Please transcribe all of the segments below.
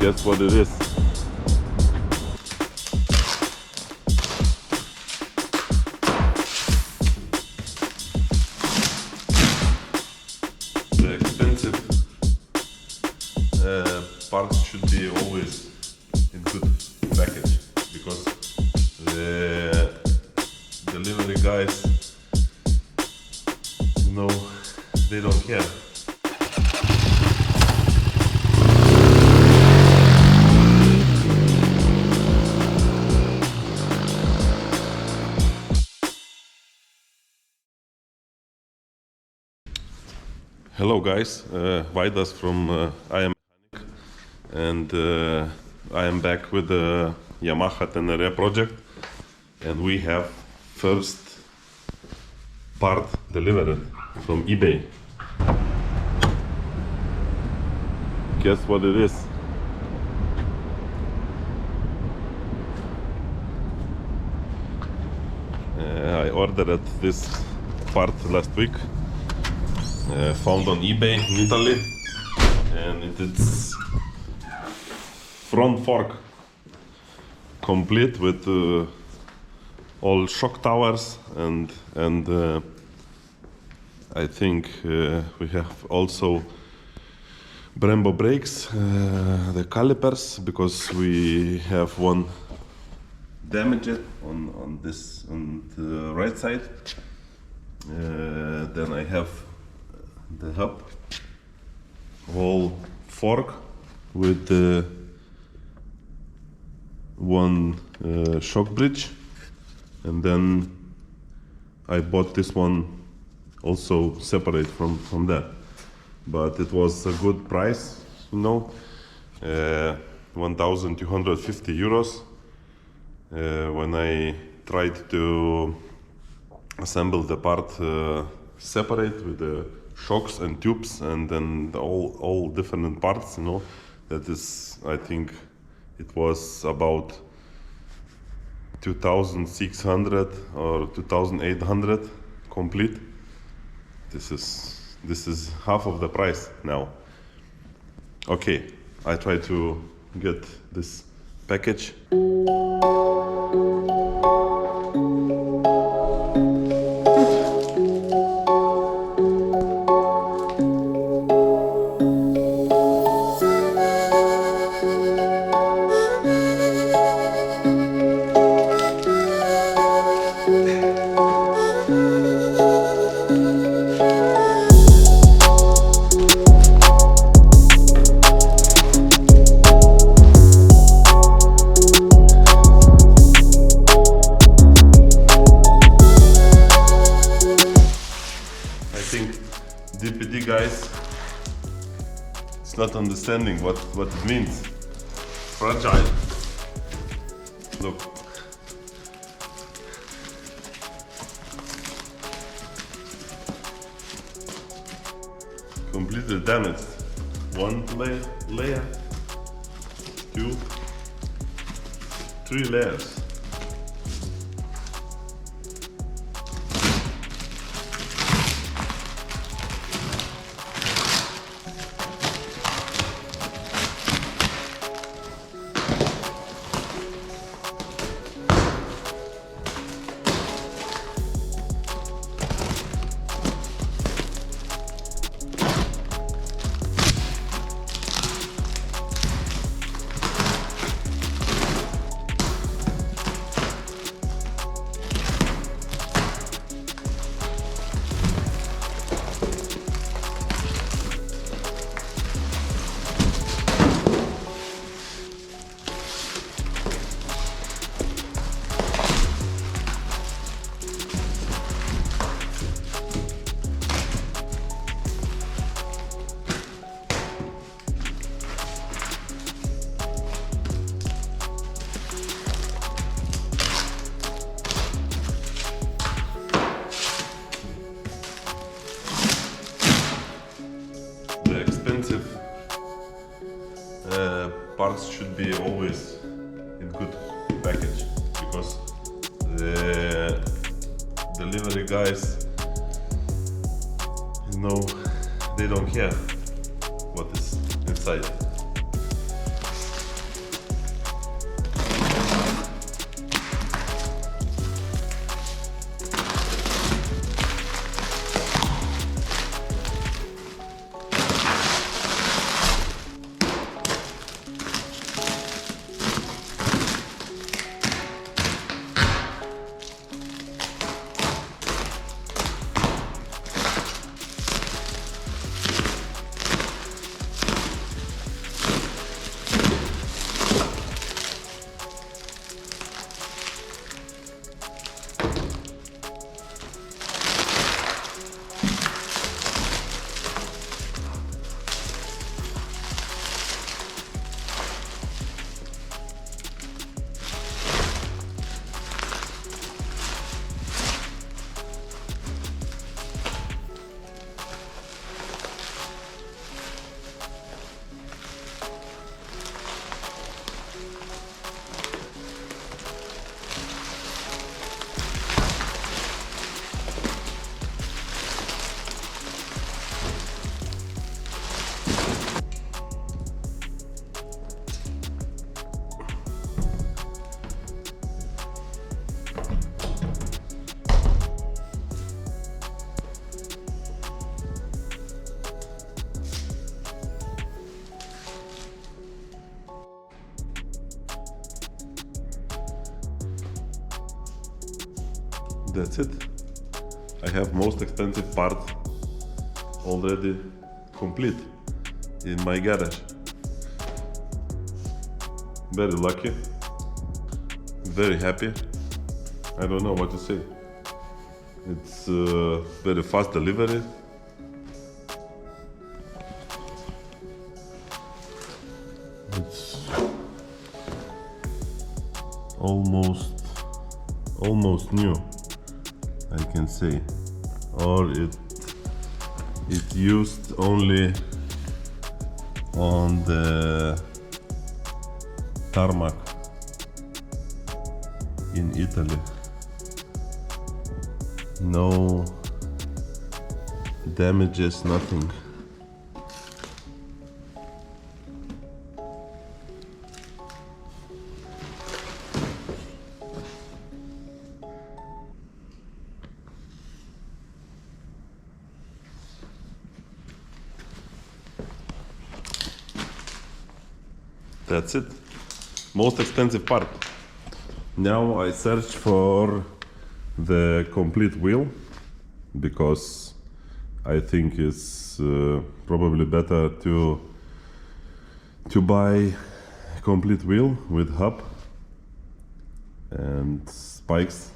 Guess what it is? The expensive parts should be always in good package, because the delivery guys, they don't care. Hello guys, Vaidas from I Am Mechanic, and I am back with the Yamaha Tenere project, and we have first part delivered from eBay. Guess what it is? I ordered this part last week. Found on eBay in Italy, and it's front fork complete with all shock towers, and I think we have also Brembo brakes, the calipers, because we have one damaged on the right side. Then I have the hub, whole fork with one shock bridge, and then I bought this one also separate from that, but it was a good price, 1,250 euros. When I tried to assemble the part separate with the shocks and tubes, and then all different parts, that is, I think it was about 2,600 or 2,800 complete. This is half of the price now. Okay, I try to get this package. DPD guys, it's not understanding what it means. Fragile. Look. Completely damaged. One layer, 2, 3 layers. Parts should be always in good package, because the delivery guys, they don't care what is inside. That's it. I have most expensive part already complete in my garage. Very lucky, very happy. I don't know what to say. It's very fast delivery. It's almost new, I can say, or it used only on the tarmac in Italy. No damages, nothing. That's it. Most expensive part. Now I search for the complete wheel, because I think it's probably better to buy a complete wheel with hub and spikes,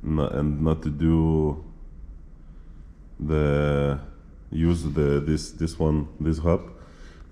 and not to do use this hub,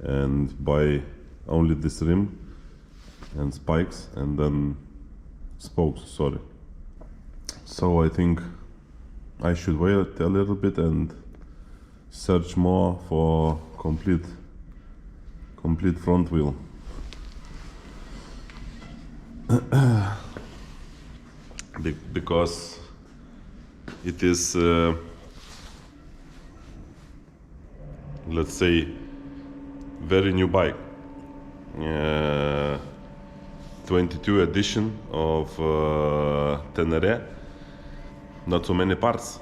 and buy only this rim and spikes and then spokes, sorry. So I think I should wait a little bit and search more for complete front wheel. Because it is let's say very new bike, 22 edition of Tenere. Not so many parts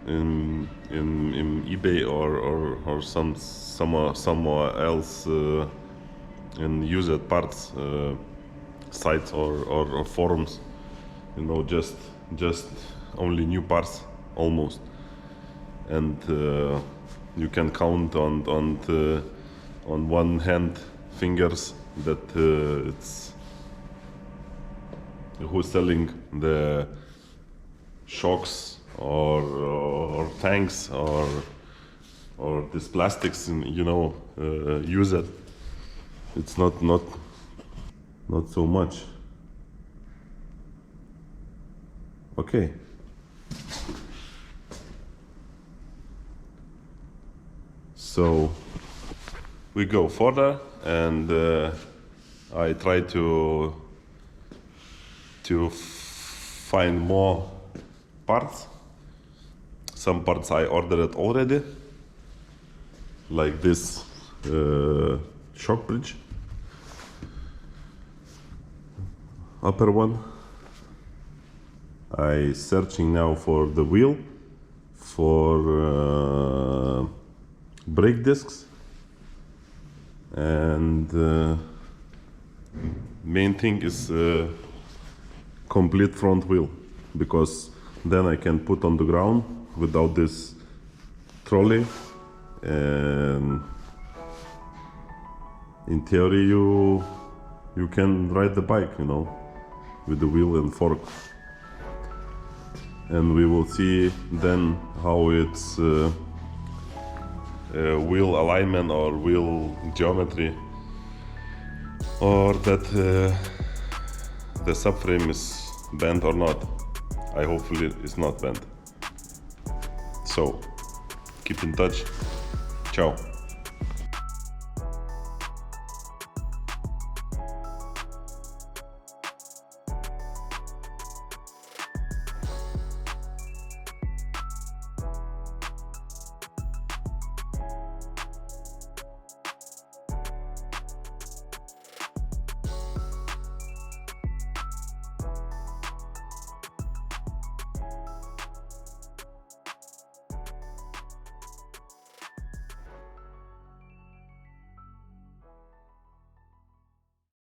in eBay or somewhere else in used parts sites or forums. You know, just only new parts almost, and you can count on one hand fingers that it's who's selling the shocks or tanks or these plastics, you know, use it. It's not so much. Okay. So we go further, and I try to find more parts. Some parts I ordered already, like this shock bridge, upper one. I searching now for the wheel, for brake discs, and main thing is complete front wheel, because then I can put on the ground without this trolley, and in theory you can ride the bike, you know, with the wheel and fork. And we will see then how it's wheel alignment or wheel geometry, or that the subframe is bent or not. I hopefully it's not bent. So keep in touch. Ciao.